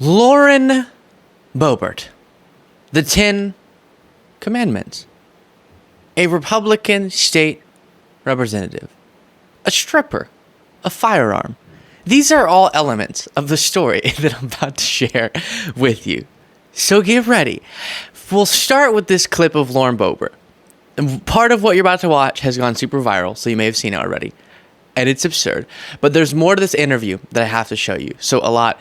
Lauren Boebert, the 10 Commandments, a Republican state representative, a stripper, a firearm. These are all elements of the story that I'm about to share with you. So get ready. We'll start with this clip of Lauren Boebert. And part of what you're about to watch has gone super viral, so you may have seen it already. And it's absurd. But there's more to this interview that I have to show you. So a lot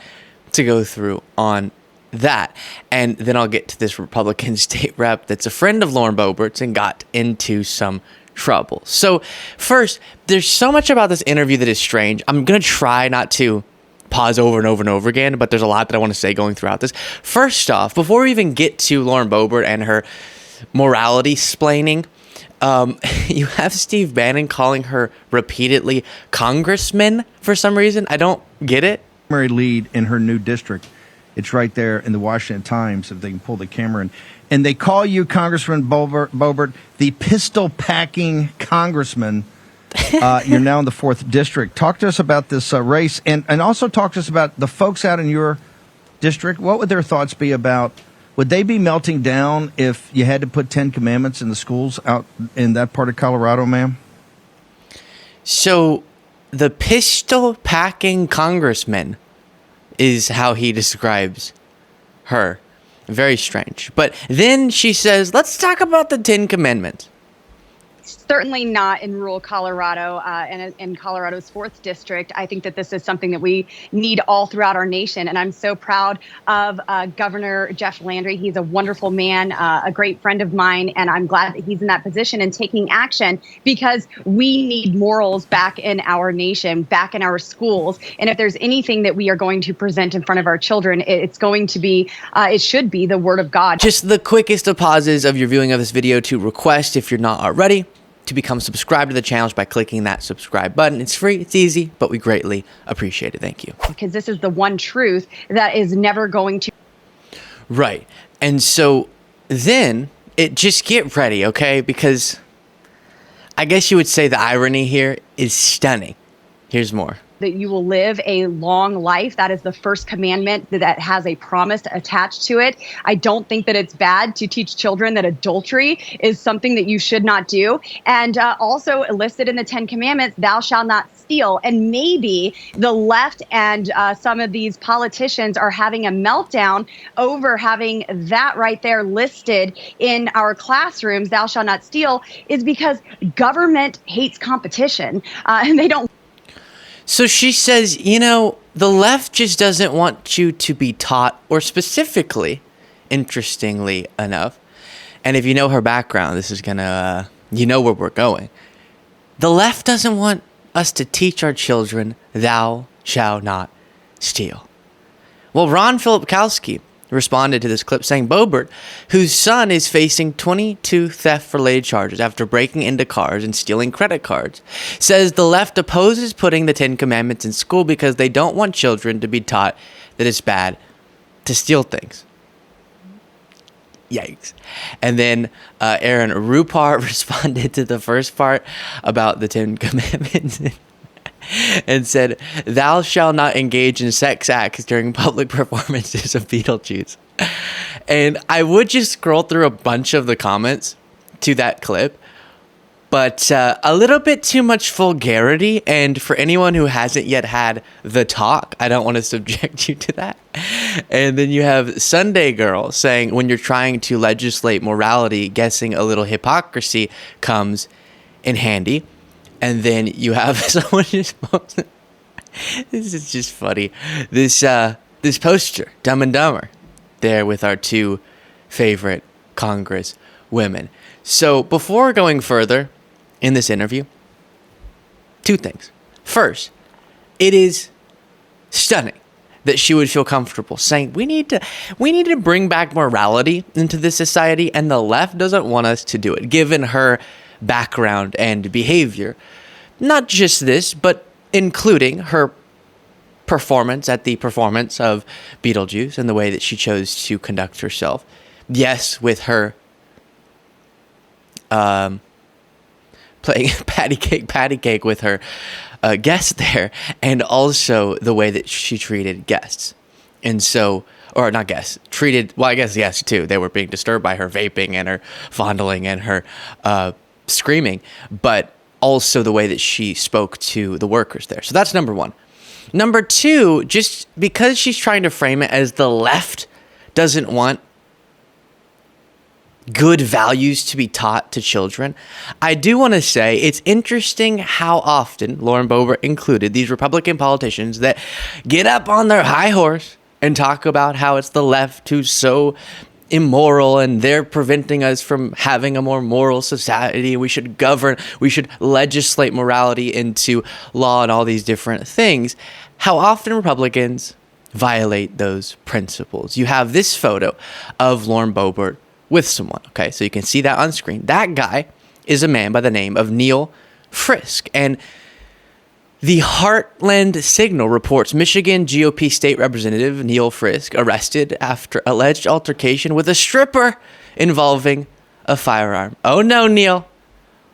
to go through on that. And then I'll get to this Republican state rep that's a friend of Lauren Boebert's and got into some trouble. So first, there's so much about this interview that is strange. I'm going to try not to pause over and over and over again, but there's a lot that I want to say going throughout this. First off, before we even get to Lauren Boebert and her morality splaining, you have Steve Bannon calling her repeatedly congressman for some reason. I don't get it. Primary lead in her new district. It's right there in the Washington Times, if they can pull the camera in. And they call you, Congressman Boebert, the pistol-packing congressman. You're now in the 4th district. Talk to us about this race, and also talk to us about the folks out in your district. What would their thoughts be about? Would they be melting down if you had to put 10 commandments in the schools out in that part of Colorado, ma'am? So the pistol-packing congressman is how he describes her. Very strange. But then she says, let's talk about the 10 Commandments. Certainly not in rural Colorado and in Colorado's 4th district. I think that this is something that we need all throughout our nation. And I'm so proud of Governor Jeff Landry. He's a wonderful man, a great friend of mine. And I'm glad that he's in that position and taking action because we need morals back in our nation, back in our schools. And if there's anything that we are going to present in front of our children, it's going to be, it should be the Word of God. Just the quickest of pauses of your viewing of this video to request, if you're not already, to become subscribed to the channel by clicking that subscribe button. It's free, it's easy, but we greatly appreciate it. Thank you. Because this is the one truth that is never going to. Right. And so then just get ready, okay? Because I guess you would say the irony here is stunning. Here's more. That you will live a long life. That is the first commandment that has a promise attached to it. I don't think that it's bad to teach children that adultery is something that you should not do. And also listed in the 10 Commandments, thou shalt not steal. And maybe the left and some of these politicians are having a meltdown over having that right there listed in our classrooms, thou shalt not steal, is because government hates competition and they don't. So she says, the left just doesn't want you to be taught, or specifically, interestingly enough, and if you know her background, this is gonna, you know where we're going. The left doesn't want us to teach our children, thou shalt not steal. Well, Ron Filipkowski responded to this clip saying Boebert, whose son is facing 22 theft-related charges after breaking into cars and stealing credit cards, says the left opposes putting the 10 Commandments in school because they don't want children to be taught that it's bad to steal things. Yikes. And then Aaron Rupar responded to the first part about the 10 Commandments and said, thou shalt not engage in sex acts during public performances of Beetlejuice. And I would just scroll through a bunch of the comments to that clip, but a little bit too much vulgarity. And for anyone who hasn't yet had the talk, I don't want to subject you to that. And then you have Sunday Girl saying, when you're trying to legislate morality, guessing a little hypocrisy comes in handy. And then you have someone just posted, this is just funny, this poster, Dumb and Dumber, there with our 2 favorite Congress women. So before going further in this interview, 2 things. First, it is stunning that she would feel comfortable saying we need to bring back morality into this society, and the left doesn't want us to do it, given her background and behavior. Not just this, but including her performance at the performance of Beetlejuice and the way that she chose to conduct herself. Yes, with her playing patty cake with her guest there, and also the way that she treated guests. And so, or not guess, treated, well, I guess yes, too. They were being disturbed by her vaping and her fondling and her screaming, but also the way that she spoke to the workers there. So that's number one. Number two, just because she's trying to frame it as the left doesn't want good values to be taught to children, I do want to say it's interesting how often, Lauren Boebert included, these Republican politicians that get up on their high horse and talk about how it's the left who's so immoral and they're preventing us from having a more moral society. We should govern, we should legislate morality into law and all these different things. How often Republicans violate those principles. You have this photo of Lauren Boebert with someone. Okay, so you can see that on screen. That guy is a man by the name of Neil Frisk. And the Heartland Signal reports Michigan GOP State Representative Neil Frisk arrested after alleged altercation with a stripper involving a firearm. Oh no, Neil.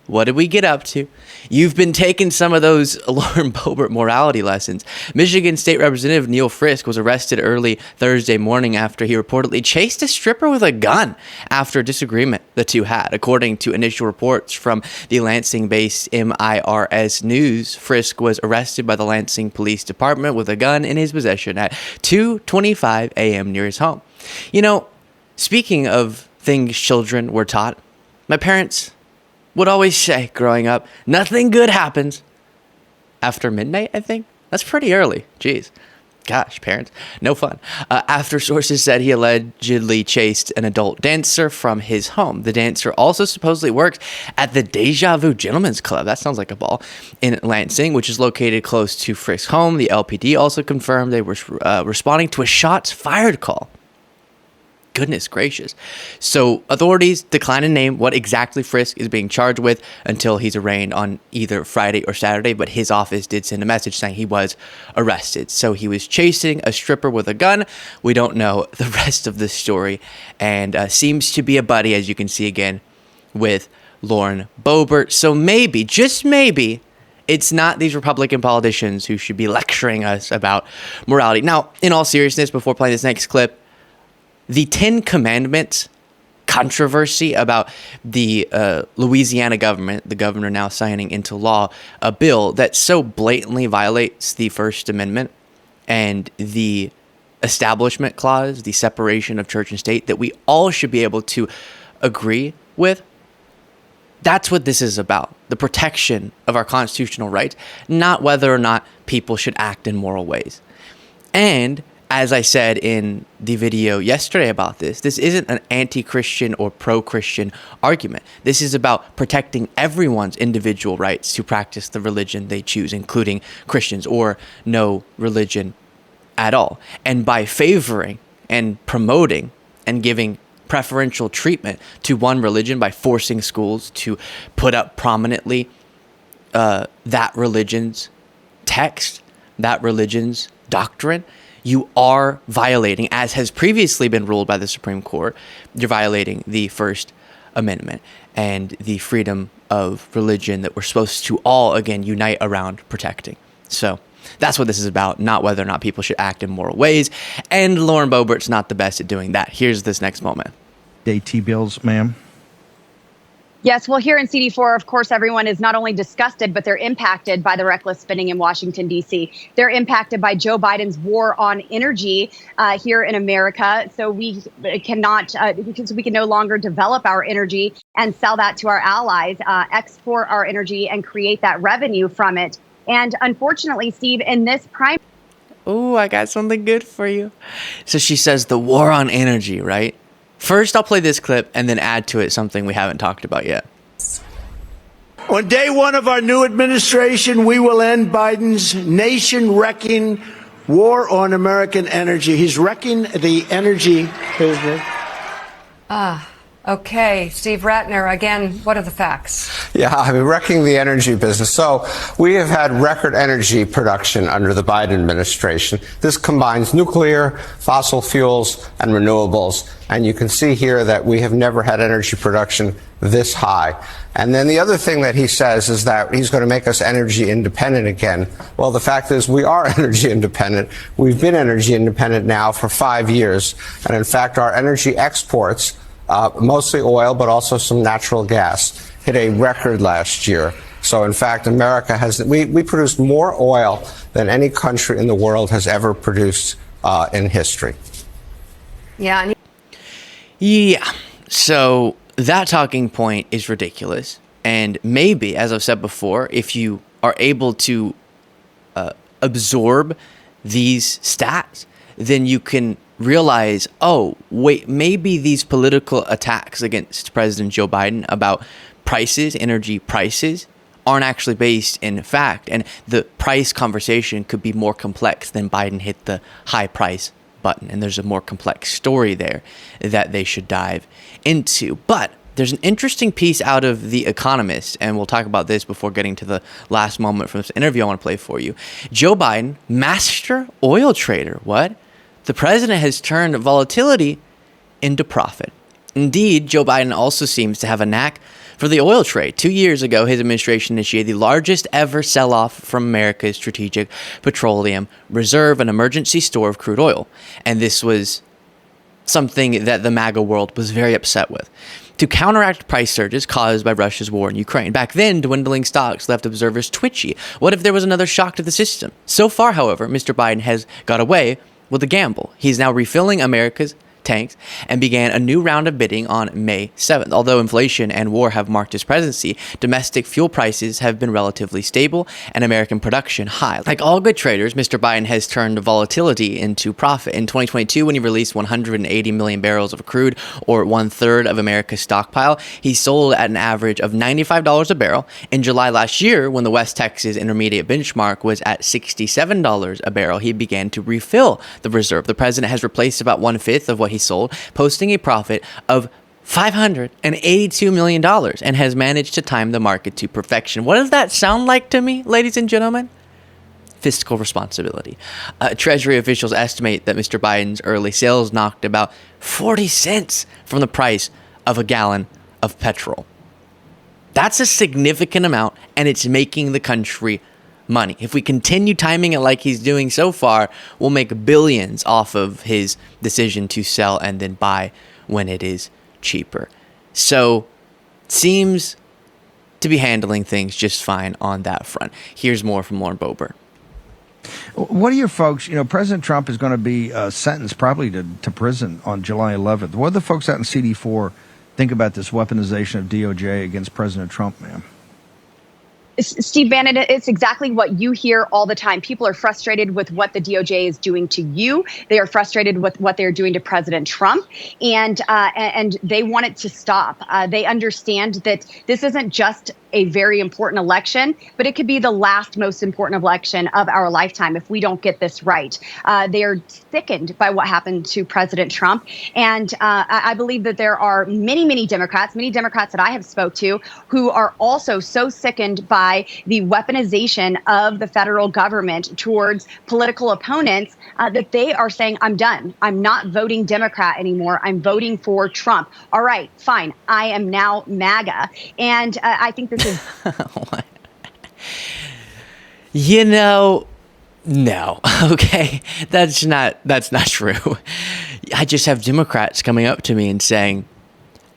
What did we get up to? You've been taking some of those Lauren Boebert morality lessons. Michigan State Representative Neil Frisk was arrested early Thursday morning after he reportedly chased a stripper with a gun after a disagreement the two had. According to initial reports from the Lansing-based MIRS News, Frisk was arrested by the Lansing Police Department with a gun in his possession at 2:25 a.m. near his home. You know, speaking of things children were taught, my parents would always say growing up, nothing good happens after midnight, I think. That's pretty early. Jeez. Gosh, parents, no fun. After sources said he allegedly chased an adult dancer from his home. The dancer also supposedly works at the Deja Vu Gentlemen's Club. That sounds like a ball. In Lansing, which is located close to Frisk's home. The LPD also confirmed they were responding to a shots fired call. Goodness gracious. So authorities decline to name what exactly Frisk is being charged with until he's arraigned on either Friday or Saturday, but his office did send a message saying he was arrested. So he was chasing a stripper with a gun. We don't know the rest of the story, and seems to be a buddy, as you can see again, with Lauren Boebert. So maybe, just maybe, it's not these Republican politicians who should be lecturing us about morality. Now, in all seriousness, before playing this next clip, the 10 Commandments controversy about the Louisiana government, the governor now signing into law a bill that so blatantly violates the First Amendment and the Establishment Clause, the separation of church and state, that we all should be able to agree with. That's what this is about, the protection of our constitutional rights, not whether or not people should act in moral ways. And as I said in the video yesterday about this isn't an anti-Christian or pro-Christian argument. This is about protecting everyone's individual rights to practice the religion they choose, including Christians or no religion at all. And by favoring and promoting and giving preferential treatment to one religion by forcing schools to put up prominently that religion's text, that religion's doctrine, you are violating, as has previously been ruled by the Supreme Court, you're violating the First Amendment and the freedom of religion that we're supposed to all, again, unite around protecting. So that's what this is about, not whether or not people should act in moral ways. And Lauren Boebert's not the best at doing that. Here's this next moment. T-bills, ma'am. Yes, well, here in CD4, of course, everyone is not only disgusted, but they're impacted by the reckless spending in Washington, D.C. They're impacted by Joe Biden's war on energy here in America. So we cannot, because we can no longer develop our energy and sell that to our allies, export our energy and create that revenue from it. And unfortunately, Steve, in this prime. Oh, I got something good for you. So she says the war on energy, right? First, I'll play this clip and then add to it something we haven't talked about yet. On day one of our new administration, we will end Biden's nation-wrecking war on American energy. He's wrecking the energy business. Okay, Steve Ratner, again, what are the facts? Yeah, I mean, wrecking the energy business. So we have had record energy production under the Biden administration. This combines nuclear, fossil fuels, and renewables. And you can see here that we have never had energy production this high. And then the other thing that he says is that he's going to make us energy independent again. Well, the fact is we are energy independent. We've been energy independent now for 5 years. And in fact, our energy exports, mostly oil, but also some natural gas, hit a record last year. So in fact, America we produced more oil than any country in the world has ever produced in history. Yeah. Yeah. So that talking point is ridiculous. And maybe, as I've said before, if you are able to absorb these stats, then you can realize, oh, wait, maybe these political attacks against President Joe Biden about prices, energy prices, aren't actually based in fact. And the price conversation could be more complex than Biden hit the high price button. And there's a more complex story there that they should dive into. But there's an interesting piece out of The Economist, and we'll talk about this before getting to the last moment from this interview I want to play for you. Joe Biden, master oil trader. What? The president has turned volatility into profit. Indeed, Joe Biden also seems to have a knack for the oil trade. 2 years ago, his administration initiated the largest ever sell-off from America's strategic petroleum reserve, an emergency store of crude oil. And this was something that the MAGA world was very upset with. To counteract price surges caused by Russia's war in Ukraine. Back then, dwindling stocks left observers twitchy. What if there was another shock to the system? So far, however, Mr. Biden has got away with a gamble. He's now refilling America's tanks and began a new round of bidding on May 7th. Although inflation and war have marked his presidency, domestic fuel prices have been relatively stable and American production high. Like all good traders, Mr. Biden has turned volatility into profit. In 2022, when he released 180 million barrels of crude, or 1/3 of America's stockpile, he sold at an average of $95 a barrel. In July last year, when the West Texas Intermediate benchmark was at $67 a barrel, he began to refill the reserve. The president has replaced about 1/5 of what he sold, posting a profit of $582 million, and has managed to time the market to perfection. What does that sound like to me, ladies and gentlemen? Fiscal responsibility. Treasury officials estimate that Mr. Biden's early sales knocked about 40 cents from the price of a gallon of petrol. That's a significant amount, and it's making the country money. If we continue timing it like he's doing so far, we'll make billions off of his decision to sell and then buy when it is cheaper. So, seems to be handling things just fine on that front. Here's more from Lauren Boebert. What do you folks, President Trump is going to be sentenced probably to prison on July 11th. What do the folks out in CD4 think about this weaponization of DOJ against President Trump, ma'am? Steve Bannon, it's exactly what you hear all the time. People are frustrated with what the DOJ is doing to you. They are frustrated with what they're doing to President Trump, and they want it to stop. They understand that this isn't just a very important election, but it could be the last most important election of our lifetime if we don't get this right. They are sickened by what happened to President Trump. And I believe that there are many Democrats that I have spoke to who are also so sickened by the weaponization of the federal government towards political opponents that they are saying, I'm done. I'm not voting Democrat anymore. I'm voting for Trump. All right, fine. I am now MAGA. And I think this is no, okay, that's not true. I just have Democrats coming up to me and saying,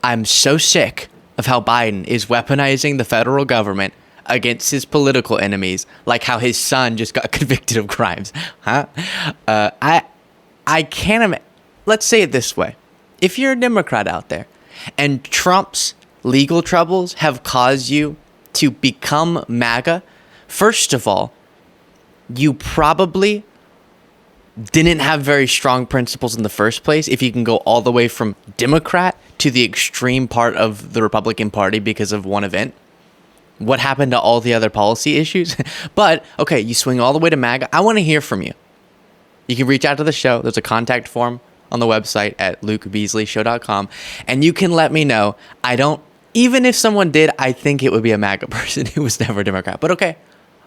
I'm so sick of how Biden is weaponizing the federal government against his political enemies, like how his son just got convicted of crimes. I can't let's say it this way. If you're a Democrat out there and Trump's legal troubles have caused you to become MAGA, first of all, you probably didn't have very strong principles in the first place if you can go all the way from Democrat to the extreme part of the Republican Party because of one event. What happened to all the other policy issues? But, okay, you swing all the way to MAGA. I want to hear from you. You can reach out to the show. There's a contact form on the website at lukebeasleyshow.com, and you can let me know. Even if someone did, I think it would be a MAGA person who was never a Democrat. But okay,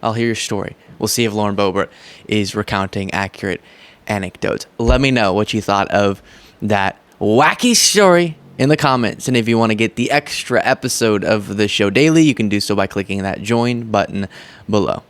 I'll hear your story. We'll see if Lauren Boebert is recounting accurate anecdotes. Let me know what you thought of that wacky story in the comments. And if you want to get the extra episode of the show daily, you can do so by clicking that join button below.